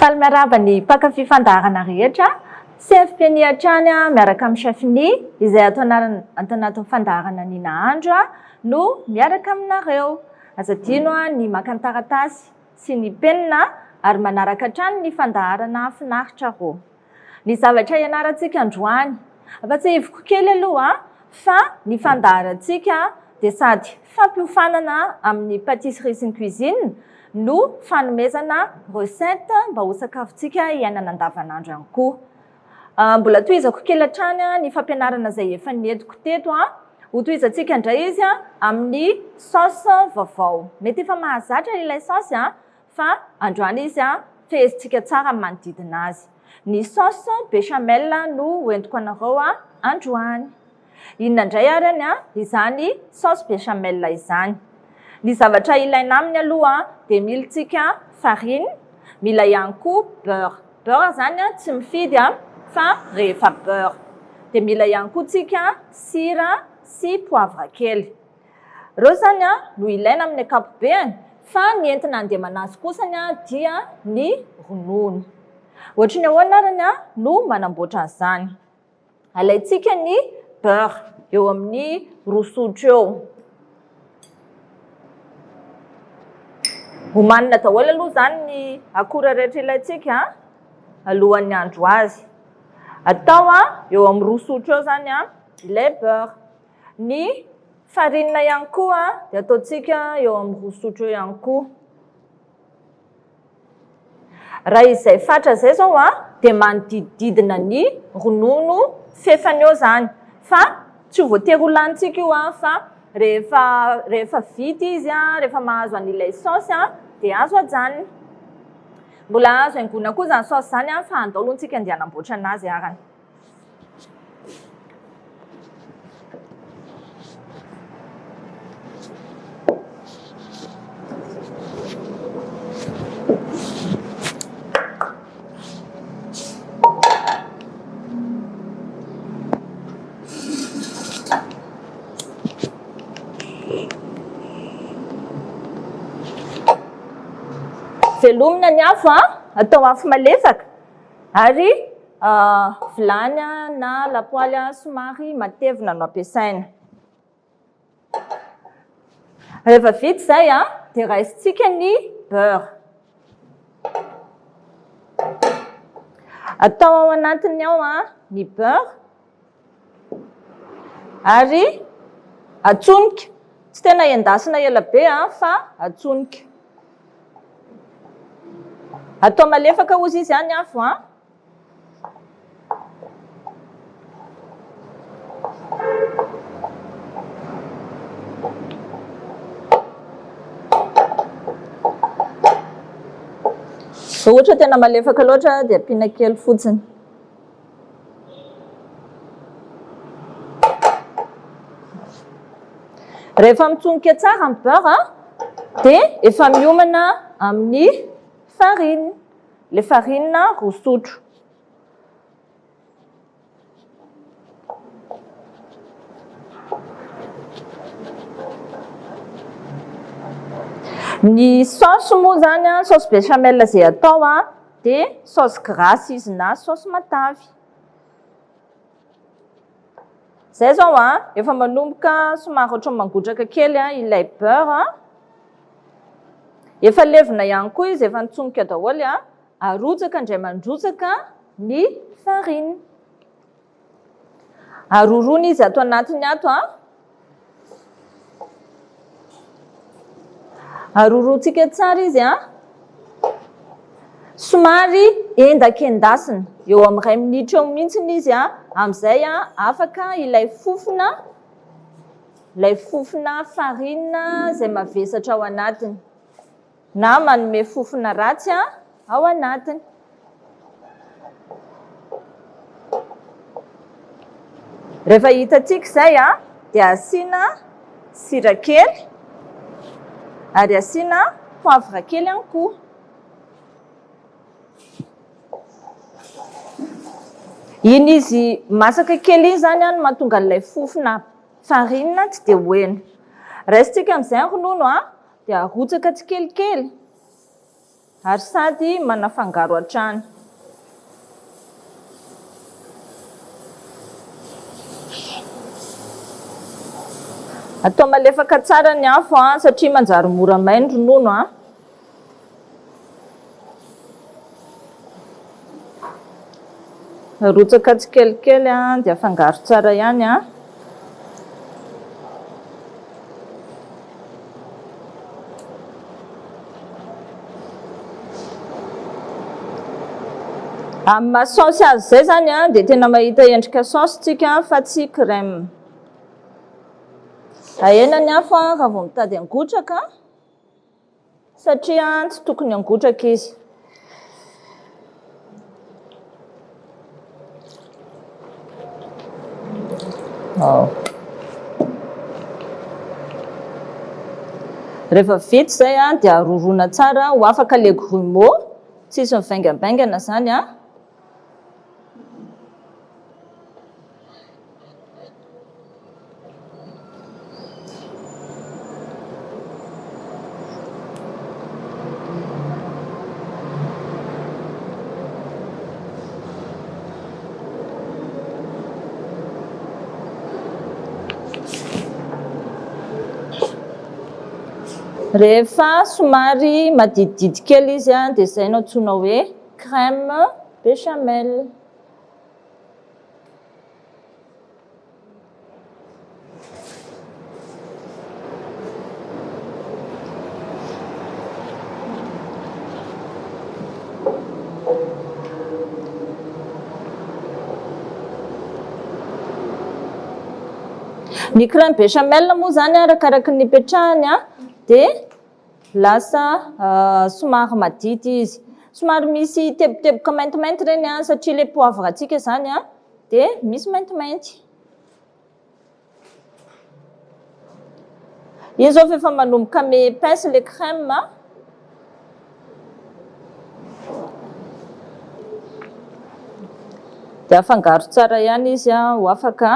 Falmaraba ny mpakafy fandaharana rehetra. CFP ny Atrany miaraka amin'ny chefny izay atao anatin'ny fandaharana ny nahandro no miaraka aminareo. Azadino ny maka ny taratasy sy ny penina ary manaraka hatrany ny fandaharana finaritra roa. Ny zavatra ianarantsika androany afa-tsy kely aloha fa ny fandaharantsika dia sady fampiofanana amin'ny pâtisserie sy ny cuisine no fanomezana recette mba ho sakafontsika iainana andavanandro ihany koa. Mbola tohizako kely hatrany ny fampianarana izay efa nentiko teto ho tohizantsika indray izy amin'ny saosy vaovao. Mety efa mahazatra ilay saosy fa androany izy fehezintsika tsara manodidina azy. Ny saosy béchamel no hoentiko anareo androany. Inona indray arany izany saosy béchamel izany. Ny zavatra ilaina aminy aloha dia milantsika farine, mila ihany koa beurre. Beurre zany tsy mifidy fa rehefa beurre. Dia mila ihany koa tsika sira sy poivre kely. Ireo zany no ilaina amin'ny ankapobeny fa ny entina handemana azy kosany dia ny ronono. Ohatra ny ahoana arany no manamboatra an'izany. Alaintsika ny beurre eo amin'ny roa sotro eo. Homanina daholo aloha zany ny akora rehetra ilaintsika alohan'ny handro azy. Atao eo amin'ny roa sotro eo zany ilay beurre. Ny farine ihany koa dia ataontsika eo amin'ny roa sotro eo ihany koa. Raha izay fatra izay zao dia manodididina ny ronono fefany eo zany. Fa tsy voatery ho lanintsika io fa rehefa vita izy rehefa mahazo an'ilay saosy dia azo ajanona. Mbola azo haingona koa izany saosy zany fa andao aloha antsika andeha hanamboatra anazy arany. Velomina ny afo atao afo malefaka ary vilany na lapoaly somary matevina no ampiasaina. Rehefa vita izay dia raisitsika ny beurre. Atao ao anatiny ao ny beurre ary atsonika. Tsy tena endasina ela be fa atsonika. Atao malefaka ozy izy ihany afo Raha ohatra tena malefaka loatra dia ampiana kely fotsiny. Rehefa mitsonika tsara ny beurre dia efa miomana amin'ny farine. Le farine roa sotro. Ny saosy moa zany saosy béchamel izay atao dia saosy grasy izy na saosy matavy. Izay zao efa manomboka somary ohatran'ny mangotraka kely ilay beurre. Efa levina ihany koa izy efa nitsonika daholo arotsaka indray mandrotsaka ny farine. Arorona izy ato anatiny ato aroroantsika tsara izy somary endakendasina eo amin'ny 2 minitra eo mihitsiny izy amin'izay afaka ilay fofona farine izay mavesatra ao anatiny na manome fofona ratsy ao anatiny. Rehefa hitantsika izay dia asiana sira kely ary asiana poivre kely ihany koa. Iny izy masaka kely iny zany no mahatonga an'ilay fofona farine tsy dia hoena. Raisitsika amin'izay ronono dia arotsaka tsikelikely. ary sady manafangaro hatrany. Atao malefaka tsara ny afo satria manjary mora may ny ronono Arotsaka tsikelikely dia afangaro tsara ihany amin'ny mahasaosy azy zay zany dia tena mahita endrika saosy tsika fa tsy crème. Ahena ny afo raha vao mitady angotraka satria tsy tokony angotraka izy. Rehefa vita zay dia arorona tsara ho afaka le grumeau, tsisy mivaingambaingana zany rehefa somary madididity kely izy dia zay no antsoina hoe crème béchamel. Ny crème béchamel moa zany arakaraka ny petrahany dia lasa somary madity izy, somary misy teboteboka maintimainty reny satria le poivre-tsika zany dia misy maintimainty. Izy zao efa manomboka mi-épaisse le crème dia afangaro tsara ihany izy ho afaka.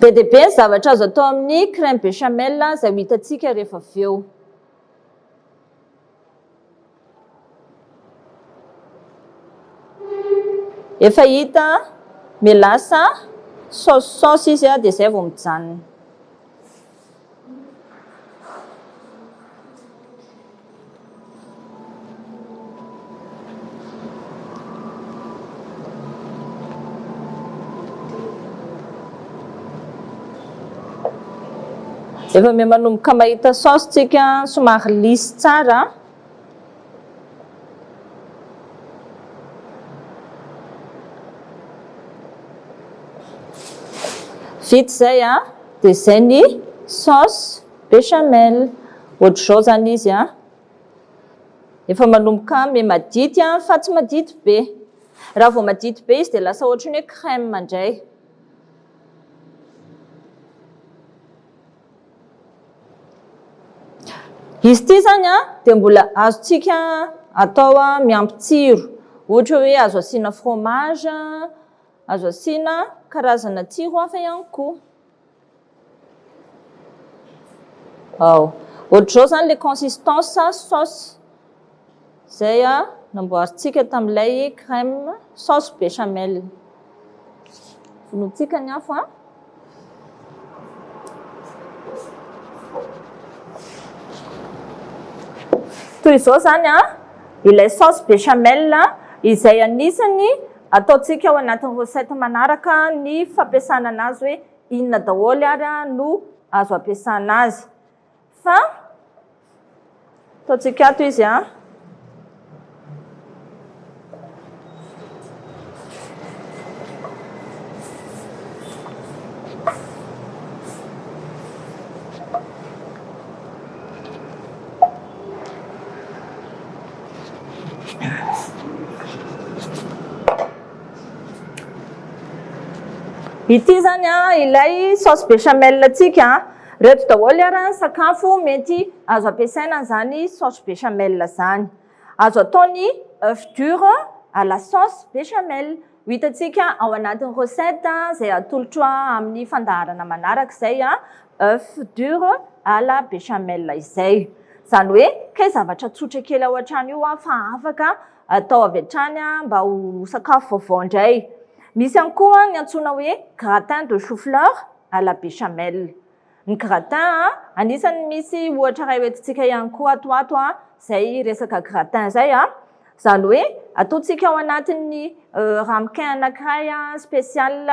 Be dia be ny zavatra azo atao amin'ny crème béchamel izay ho hitantsika rehefa avy eo. Efa hita milasa saosisaosy izy dia izay vao mijanona. Efa manomboka mahita saosy tsika somary lisy tsara vita zay dia zay ny saosy béchamel. Ohatr'izao zany izy efa manomboka madity fa tsy madity be. Raha vao madity be izy dia lasa ohatra ny hoe crème mandray. Izy ity zany dia mbola azontsika atao miampy tsiro, ohatra hoe azo asiana fromage, azo asiana karazana tsiro hafa ihany koa. Ohatr'izao zany le consistance saosy zay namboarintsika tamin'ilay crème saosy béchamel. Vonointsika ny afo toy izao zany ilay saosy béchamel izay anisany ataontsika ao anatin'ny recette manaraka ny fampiasana anazy hoe inona daholo ary no azo ampiasana azy. Fa ataontsika ato izy ity zany ilay saosy béchamel tsika reto daholo ary sakafo mety azo ampiasaina zany saosy béchamel zany. Azo atao ny œuf dur à la sauce béchamel. Hitantsika ao anatin'ny recette izay atolotra amin'ny fandaharana manaraka izay œuf dur à la béchamel izay. Izany hoe kay zavatra tsotra kely ao an-trano io fa afaka atao avy hatrany mba ho sakafo vaovao indray. Misy ihany koa ny antsoina hoe gratin de chou-fleur à la béchamel. Ny gratin anisany misy ohatra iray hoentintsika ihany koa atoato izay resaka gratin zay izany hoe ataontsika ao anatin'ny ramequin anankiray spécial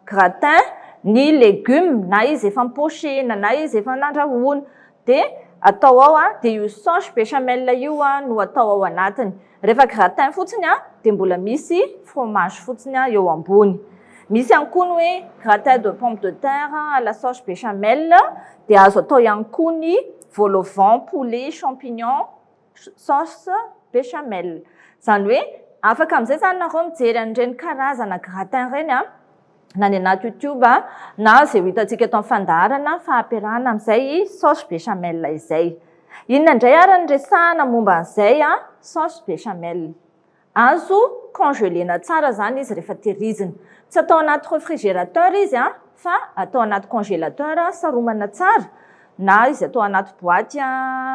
gratin ny légumes na izy efa mipochena na izy efa nandrahoana dia atao ao dia io sauce béchamel io no atao ao anatiny. Rehefa gratin fotsiny dia mbola misy fromage fotsiny eo ambony. Misy ihany koa ny hoe gratin de pomme de terre à la sauce béchamel dia azo atao ihany koa ny vol au vent, poulet, champignon, sauce béchamel. Izany hoe afaka amin'izay zany nareo mijery an'ireny karazana gratin ireny na ny anaty YouTube na izay ho hitantsika eto amin'ny fandaharana fa ampiarahana amin'izay sauce béchamel izay. Inona indray ary ny resahana momba an'izay sauce béchamel. Azo congelena tsara zany izy rehefa tehirizina. Tsy atao anaty réfrigérateur izy fa atao anaty congélateur saromana tsara na izy atao anaty boaty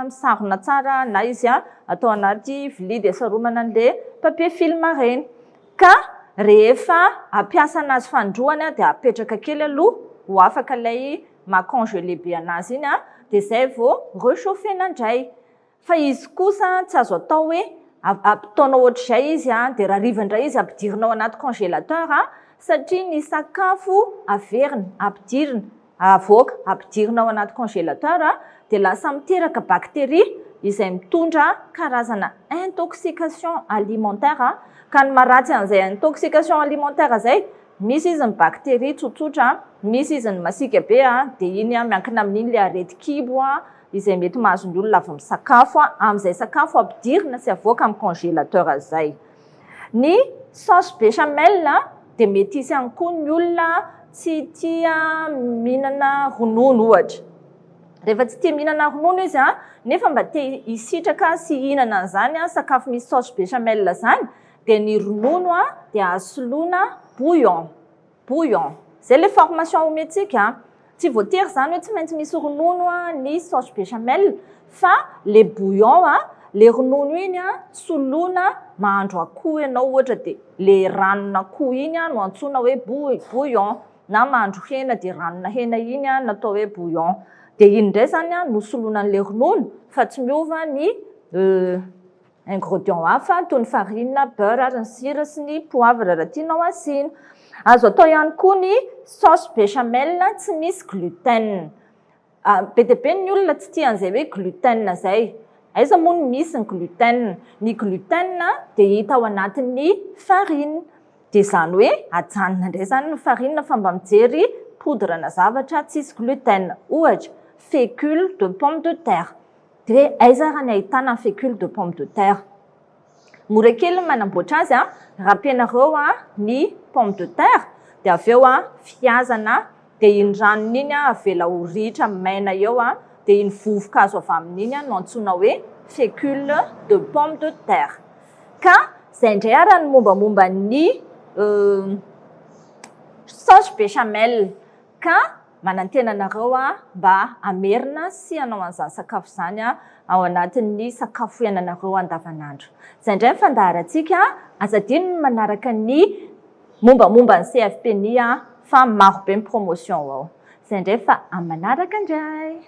misarona tsara na izy atao anaty vilia dia saromana an'ilay papier film ireny. Ka rehefa ampiasa anazy fandroana dia apetraka kely aloha ho afaka ilay maha-congelé be anazy iny dia izay vao réchauffena indray. Fa izy kosa tsy azo atao hoe ataonao ohatr'izay izy dia raha riva indray izy ampidirinao anaty congélateur satria ny sakafo averina, ampidirina, avoaka, ampidirinao anaty congélateur dia lasa miteraka baktérie izay mitondra karazana intoxication alimentaire ka ny maharatsy an'izay intoxication alimentaire izay misy izy ny baktérie tsotsotra, misy izy ny masika be dia iny miankina amin'iny ilay areti-kibo izay mety mahazo ny olona avy misakafo amin'izay sakafo ampidirina sy avoaka amin'ny congélateur izay. Ny sauce béchamel dia mety hisy ihany koa ny olona tsy tia mihinana ronono ohatra. Rehefa tsy tia mihinana ronono izy nefa mba tia hisitraka sy hihinana an'izany sakafo misy sauce béchamel zany dia ny ronono dia asoloina bouillon. Zay ilay formation omentsika tsy voatery zany hoe tsy maintsy misy ronono ny sauce béchamel fa le bouillon le ronono iny soloina mahandro akoho ianao ohatra dia le ranon'akoho iny no antsoina hoe bouillon na mahandro hena dia ranona hena iny natao hoe bouillon. Dia iny indray zany no soloina an'ilay ronono fa tsy miova ny ingrédients hafa toy ny farine, beurre ary ny sira sy ny poivre raha tianao asiana. Azo atao ihany koa ny sauce béchamel tsy misy gluten. Be dia be ny olona tsy tia an'izay hoe gluten izay. Aiza moa no misy ny gluten? Ny gluten dia hita ao anatin'ny farine. Dia izany hoe ajanona indray zany ny farine fa mba mijery poudre-na zavatra tsisy gluten. Ohatra fécule de pomme de terre. Dia aiza raha ny ahitana fécule de pomme de terre? Mora kely manamboatra azy rapenareo ny pomme de terre dia avy eo fiazana dia iny ranony iny avela ho ritra maina eo dia iny vovoka azo avy amin'iny no antsoina hoe fécule de pomme de terre. Ka izay indray ary ny mombamomba ny sauce béchamel. Ka manantena anareo mba amerina sy hanao an'izany sakafo izany ao anatin'ny sakafo iananareo andavanandro. Izay indray ny fandaharantsika aza adino manaraka ny mombamomba ny CFP-ny fa maro be ny promotion ao. Izay indray fa amin'ny manaraka indray.